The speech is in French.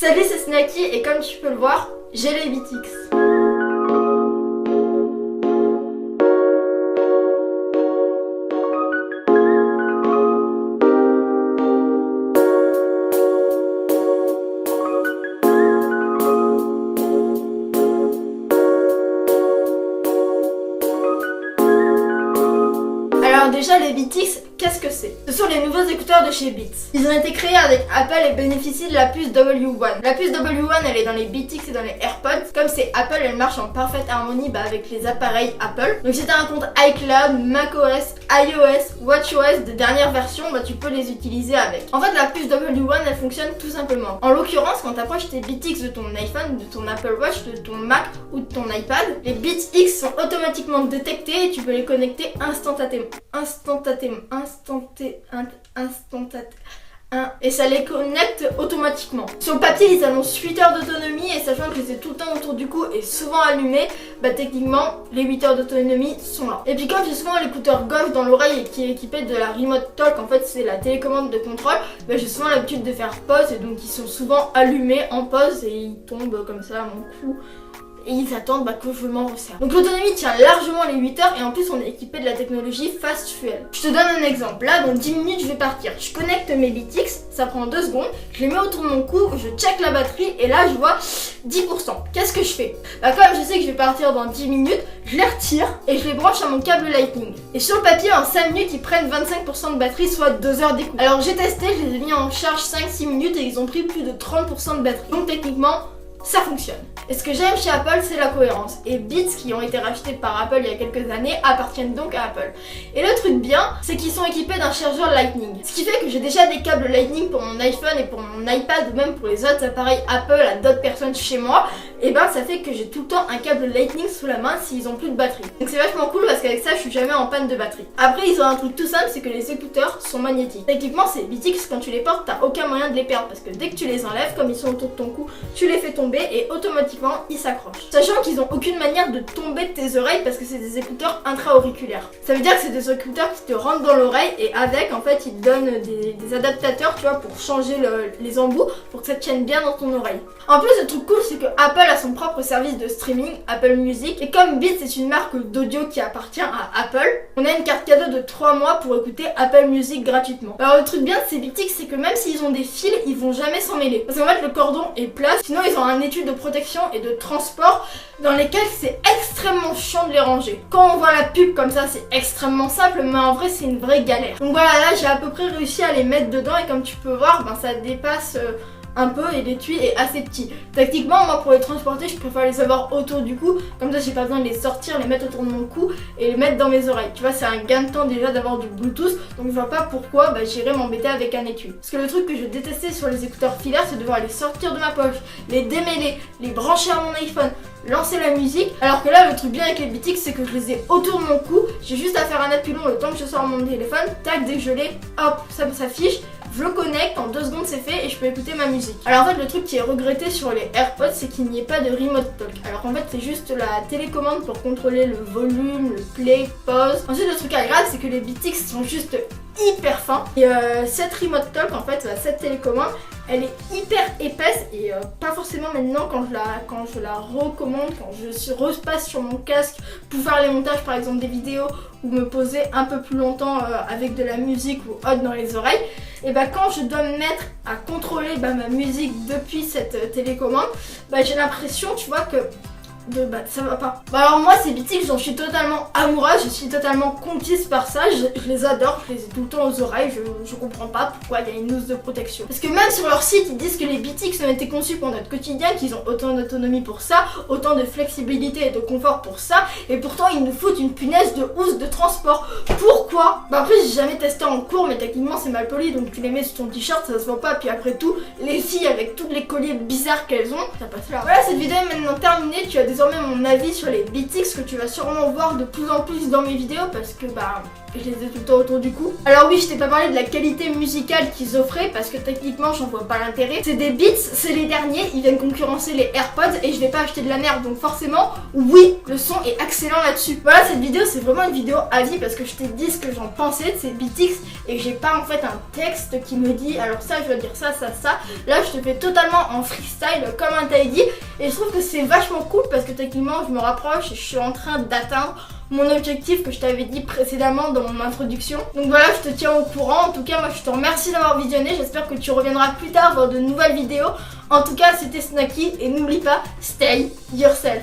Salut, c'est Snacky et comme tu peux le voir, j'ai les Beatix. Alors déjà les Beatix, qu'est-ce que c'est? Ce sont les nouveaux écouteurs de chez Beats. Ils ont été créés avec Apple et bénéficient de la puce W1. La puce W1 elle est dans les Beatix et dans les AirPods. Comme c'est Apple, elle marche en parfaite harmonie avec les appareils Apple. Donc si t'as un compte iCloud, macOS, iOS, WatchOS de dernière version, tu peux les utiliser avec. En fait la puce W1 elle fonctionne tout simplement. En l'occurrence quand t'approches tes Beatix de ton iPhone, de ton Apple Watch, de ton Mac ou de ton iPad, les Beatix sont automatiquement détectés et tu peux les connecter instantanément. Et ça les connecte automatiquement. Sur le papier ils annoncent 8 heures d'autonomie et sachant que c'est tout le temps autour du cou et souvent allumé, techniquement les 8 heures d'autonomie sont là. Et puis comme j'ai souvent l'écouteur gauche dans l'oreille et qui est équipé de la Remote Talk, en fait c'est la télécommande de contrôle, j'ai souvent l'habitude de faire pause et donc ils sont souvent allumés en pause et ils tombent comme ça à mon cou. Et ils attendent que je m'en resserre. Donc l'autonomie tient largement les 8 heures et en plus on est équipé de la technologie Fast Fuel. Je te donne un exemple, là dans 10 minutes je vais partir. Je connecte mes Beatix, ça prend 2 secondes, je les mets autour de mon cou, je check la batterie et là je vois 10%. Qu'est-ce que je fais? Comme je sais que je vais partir dans 10 minutes, je les retire et je les branche à mon câble Lightning. Et sur le papier en 5 minutes ils prennent 25% de batterie, soit 2 heures d'écoute. Alors j'ai testé, je les ai mis en charge 5-6 minutes et ils ont pris plus de 30% de batterie. Donc techniquement, ça fonctionne. Et ce que j'aime chez Apple, c'est la cohérence. Et Beats, qui ont été rachetés par Apple il y a quelques années, appartiennent donc à Apple. Et le truc bien, c'est qu'ils sont équipés d'un chargeur Lightning. Ce qui fait que j'ai déjà des câbles Lightning pour mon iPhone et pour mon iPad, ou même pour les autres appareils Apple à d'autres personnes chez moi. Et ça fait que j'ai tout le temps un câble Lightning sous la main s'ils ont plus de batterie. Donc c'est vachement cool parce qu'avec ça, je suis jamais en panne de batterie. Après, ils ont un truc tout simple, c'est que les écouteurs sont magnétiques. Techniquement, ces Beatix, quand tu les portes, t'as aucun moyen de les perdre parce que dès que tu les enlèves, comme ils sont autour de ton cou, tu les fais tomber et automatiquement ils s'accrochent. Sachant qu'ils ont aucune manière de tomber de tes oreilles parce que c'est des écouteurs intra-auriculaires. Ça veut dire que c'est des écouteurs qui te rentrent dans l'oreille et avec en fait ils te donnent des adaptateurs pour changer les embouts pour que ça te tienne bien dans ton oreille. En plus le truc cool c'est que Apple a son propre service de streaming, Apple Music, et comme Beats est une marque d'audio qui appartient à Apple, on a une carte cadeau de 3 mois pour écouter Apple Music gratuitement. Alors le truc bien de ces Beatix c'est que même s'ils ont des fils, ils vont jamais s'en mêler. Parce qu'en fait le cordon est plat, sinon ils ont un étui de protection et de transport dans lesquels c'est extrêmement chiant de les ranger. Quand on voit la pub comme ça c'est extrêmement simple mais en vrai c'est une vraie galère. Donc voilà, là j'ai à peu près réussi à les mettre dedans et comme tu peux voir ça dépasse un peu et l'étui est assez petit. Techniquement moi pour les transporter je préfère les avoir autour du cou, comme ça j'ai pas besoin de les sortir, les mettre autour de mon cou et les mettre dans mes oreilles. Tu vois c'est un gain de temps déjà d'avoir du Bluetooth, donc je vois pas pourquoi j'irais m'embêter avec un étui. Parce que le truc que je détestais sur les écouteurs filaires c'est de devoir les sortir de ma poche, les démêler, les brancher à mon iPhone, lancer la musique, alors que là le truc bien avec les Beatix c'est que je les ai autour de mon cou, j'ai juste à faire un appui long le temps que je sors mon téléphone, tac, dès que je l'ai, hop, ça s'affiche, je le connecte, en 2 secondes c'est fait et je peux écouter ma musique. Alors en fait le truc qui est regretté sur les AirPods c'est qu'il n'y ait pas de Remote Talk. Alors en fait c'est juste la télécommande pour contrôler le volume, le play, pause. Ensuite le truc agréable c'est que les Beatix sont juste hyper fins. Et cette Remote Talk en fait, cette télécommande, elle est hyper épaisse et pas forcément maintenant quand je la recommande, quand je repasse sur mon casque pour faire les montages par exemple des vidéos ou me poser un peu plus longtemps avec de la musique ou autre dans les oreilles. Et quand je dois me mettre à contrôler ma musique depuis cette télécommande, j'ai l'impression tu vois que ça va pas. Alors moi ces Beatix j'en suis totalement amoureuse, je suis totalement conquise par ça, je les adore, je les ai tout le temps aux oreilles, je comprends pas pourquoi il y a une housse de protection. Parce que même sur leur site ils disent que les Beatix ont été conçus pour notre quotidien, qu'ils ont autant d'autonomie pour ça, autant de flexibilité et de confort pour ça, et pourtant ils nous foutent une punaise de housse de transport. Pourquoi? Après j'ai jamais testé en cours mais techniquement c'est mal poli donc tu les mets sur ton t-shirt ça se voit pas, puis après tout les filles avec tous les colliers bizarres qu'elles ont, ça passe là. Voilà cette vidéo est maintenant terminée, tu as désormais mon avis sur les Beatix que tu vas sûrement voir de plus en plus dans mes vidéos parce que je les ai tout le temps autour du cou. Alors oui, je t'ai pas parlé de la qualité musicale qu'ils offraient parce que techniquement j'en vois pas l'intérêt. C'est des Beats, c'est les derniers, ils viennent concurrencer les AirPods et je vais pas acheter de la merde, donc forcément oui, le son est excellent là-dessus. Voilà, cette vidéo c'est vraiment une vidéo avis parce que je t'ai dit ce que j'en pensais de ces Beatix et j'ai pas en fait un texte qui me dit alors ça je dois dire ça, ça, ça. Là je te fais totalement en freestyle comme un Tidy et je trouve que c'est vachement cool parce que techniquement je me rapproche et je suis en train d'atteindre mon objectif que je t'avais dit précédemment dans mon introduction. Donc voilà, je te tiens au courant. En tout cas, moi je te remercie d'avoir visionné. J'espère que tu reviendras plus tard voir de nouvelles vidéos. En tout cas, c'était Snacky et n'oublie pas, stay yourself.